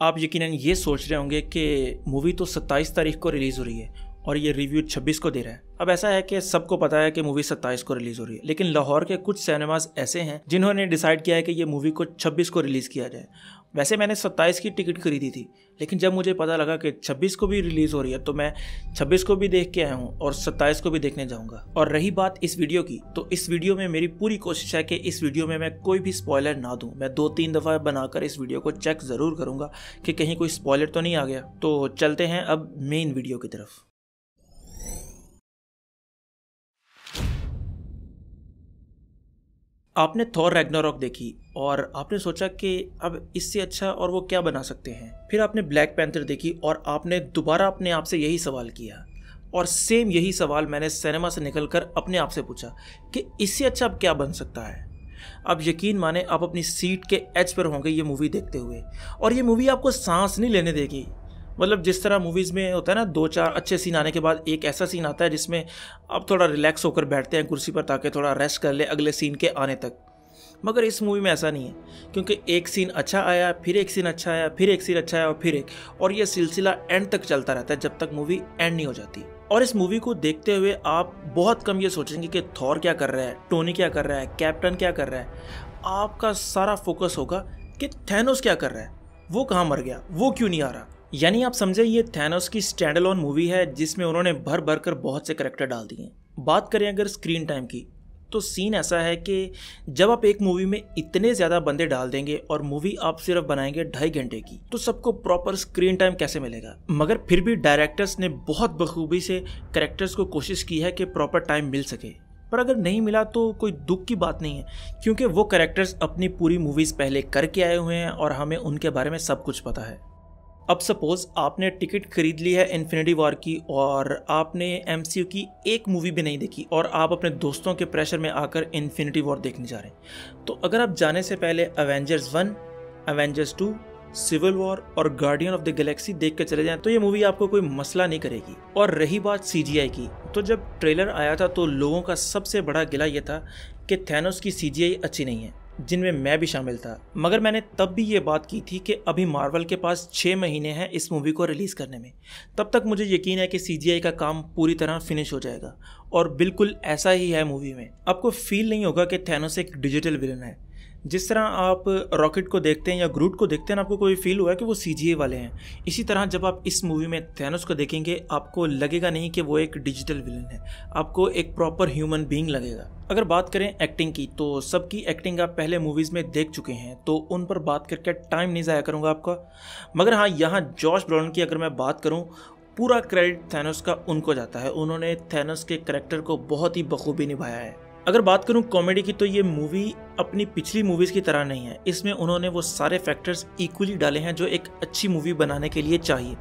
आप यकीनन ये सोच रहे होंगे कि मूवी तो 27 तारीख को रिलीज़ हो रही है और ये रिव्यू 26 को दे रहा है। अब ऐसा है कि सबको पता है कि मूवी 27 को रिलीज़ हो रही है, लेकिन लाहौर के कुछ सिनेमास ऐसे हैं जिन्होंने डिसाइड किया है कि ये मूवी को 26 को रिलीज़ किया जाए। वैसे मैंने 27 की टिकट खरीदी थी, लेकिन जब मुझे पता लगा कि 26 को भी रिलीज़ हो रही है तो मैं 26 को भी देख के आया हूँ और 27 को भी देखने जाऊँगा। और रही बात इस वीडियो की, तो इस वीडियो में मेरी पूरी कोशिश है कि इस वीडियो में मैं कोई भी स्पॉइलर ना दूँ। मैं 2-3 दफ़ा बनाकर इस वीडियो को चेक ज़रूर करूँगा कि कहीं कोई स्पॉइलर तो नहीं आ गया। तो चलते हैं अब मेन वीडियो की तरफ। आपने थॉर रैग्नारॉक देखी और आपने सोचा कि अब इससे अच्छा और वो क्या बना सकते हैं। फिर आपने ब्लैक पैंथर देखी और आपने दोबारा अपने आप से यही सवाल किया, और सेम यही सवाल मैंने सिनेमा से निकलकर अपने आप से पूछा कि इससे अच्छा अब क्या बन सकता है। अब यकीन माने आप अपनी सीट के एज पर होंगे ये मूवी देखते हुए, और ये मूवी आपको सांस नहीं लेने देगी। मतलब जिस तरह मूवीज़ में होता है ना, 2-4 अच्छे सीन आने के बाद एक ऐसा सीन आता है जिसमें आप थोड़ा रिलैक्स होकर बैठते हैं कुर्सी पर ताकि थोड़ा रेस्ट कर ले अगले सीन के आने तक। मगर इस मूवी में ऐसा नहीं है, क्योंकि एक सीन अच्छा आया, फिर एक सीन अच्छा आया, फिर एक सीन अच्छा आया और फिर एक, और ये सिलसिला एंड तक चलता रहता है जब तक मूवी एंड नहीं हो जाती। और इस मूवी को देखते हुए आप बहुत कम ये सोचेंगे कि थॉर क्या कर रहा है, टोनी क्या कर रहा है, कैप्टन क्या कर रहा है। आपका सारा फोकस होगा कि थैनोस क्या कर रहा है, वो कहाँ मर गया, वो क्यों नहीं आ रहा। यानी आप समझे ये थैनोस की स्टैंड अलोन मूवी है जिसमें उन्होंने भर भर कर बहुत से करैक्टर डाल दिए हैं। बात करें अगर स्क्रीन टाइम की, तो सीन ऐसा है कि जब आप एक मूवी में इतने ज़्यादा बंदे डाल देंगे और मूवी आप सिर्फ बनाएंगे 2.5 घंटे की, तो सबको प्रॉपर स्क्रीन टाइम कैसे मिलेगा। मगर फिर भी डायरेक्टर्स ने बहुत बखूबी से कैरेक्टर्स को कोशिश की है कि प्रॉपर टाइम मिल सके। पर अगर नहीं मिला तो कोई दुख की बात नहीं है, क्योंकि वो कैरेक्टर्स अपनी पूरी मूवीज़ पहले करके आए हुए हैं और हमें उनके बारे में सब कुछ पता है। अब सपोज आपने टिकट खरीद ली है इन्फिनिटी वॉर की और आपने एमसीयू की एक मूवी भी नहीं देखी और आप अपने दोस्तों के प्रेशर में आकर इन्फिनिटी वॉर देखने जा रहे हैं, तो अगर आप जाने से पहले एवेंजर्स 1, एवेंजर्स 2, सिविल वॉर और गार्डियन ऑफ द गैलेक्सी देख के चले जाएं तो ये मूवी आपको कोई मसला नहीं करेगी। और रही बात सीजीआई की, तो जब ट्रेलर आया था तो लोगों का सबसे बड़ा गिला ये था कि थैनोस की सीजीआई अच्छी नहीं है, जिनमें मैं भी शामिल था। मगर मैंने तब भी ये बात की थी कि अभी मार्वल के पास 6 महीने हैं इस मूवी को रिलीज़ करने में, तब तक मुझे यकीन है कि सीजीआई का काम पूरी तरह फिनिश हो जाएगा। और बिल्कुल ऐसा ही है मूवी में। आपको फील नहीं होगा कि थैनोस एक डिजिटल विलन है। जिस तरह आप रॉकेट को देखते हैं या ग्रूट को देखते हैं, आपको कोई फील हुआ कि वो सीजीआई वाले हैं, इसी तरह जब आप इस मूवी में थैनोस को देखेंगे आपको लगेगा नहीं कि वो एक डिजिटल विलन है, आपको एक प्रॉपर ह्यूमन बीइंग लगेगा। अगर बात करें एक्टिंग की, तो सबकी एक्टिंग आप पहले मूवीज़ में देख चुके हैं, तो उन पर बात करके टाइम नहीं ज़ाया करूँगा आपका। मगर हाँ, यहाँ जॉश ब्रॉलन की अगर मैं बात करूँ, पूरा क्रेडिट थैनोस का उनको जाता है। उन्होंने थैनोस के करैक्टर को बहुत ही बखूबी निभाया है। अगर बात करूं कॉमेडी की, तो ये मूवी अपनी पिछली मूवीज़ की तरह नहीं है। इसमें उन्होंने वो सारे फैक्टर्स इक्वली डाले हैं जो एक अच्छी मूवी बनाने के लिए चाहिए।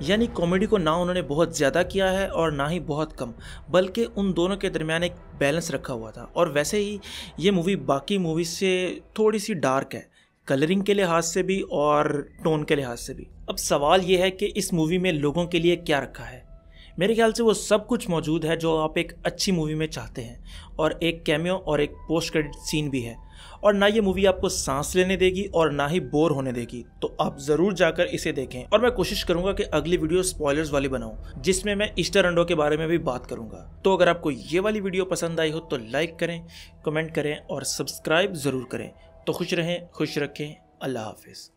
यानी कॉमेडी को ना उन्होंने बहुत ज़्यादा किया है और ना ही बहुत कम, बल्कि उन दोनों के दरमियान एक बैलेंस रखा हुआ था। और वैसे ही ये मूवी बाकी मूवीज़ से थोड़ी सी डार्क है, कलरिंग के लिहाज से भी और टोन के लिहाज से भी। अब सवाल ये है कि इस मूवी में लोगों के लिए क्या रखा है। मेरे ख्याल से वो सब कुछ मौजूद है जो आप एक अच्छी मूवी में चाहते हैं, और एक कैमियो और एक पोस्ट क्रेडिट सीन भी है। और ना ये मूवी आपको सांस लेने देगी और ना ही बोर होने देगी, तो आप ज़रूर जाकर इसे देखें। और मैं कोशिश करूंगा कि अगली वीडियो स्पॉयलर्स वाली बनाऊं, जिसमें मैं ईस्टर अंडों के बारे में भी बात करूंगा। तो अगर आपको ये वाली वीडियो पसंद आई हो तो लाइक करें, कमेंट करें और सब्सक्राइब ज़रूर करें। तो खुश रहें, खुश रखें। अल्लाह हाफिज़।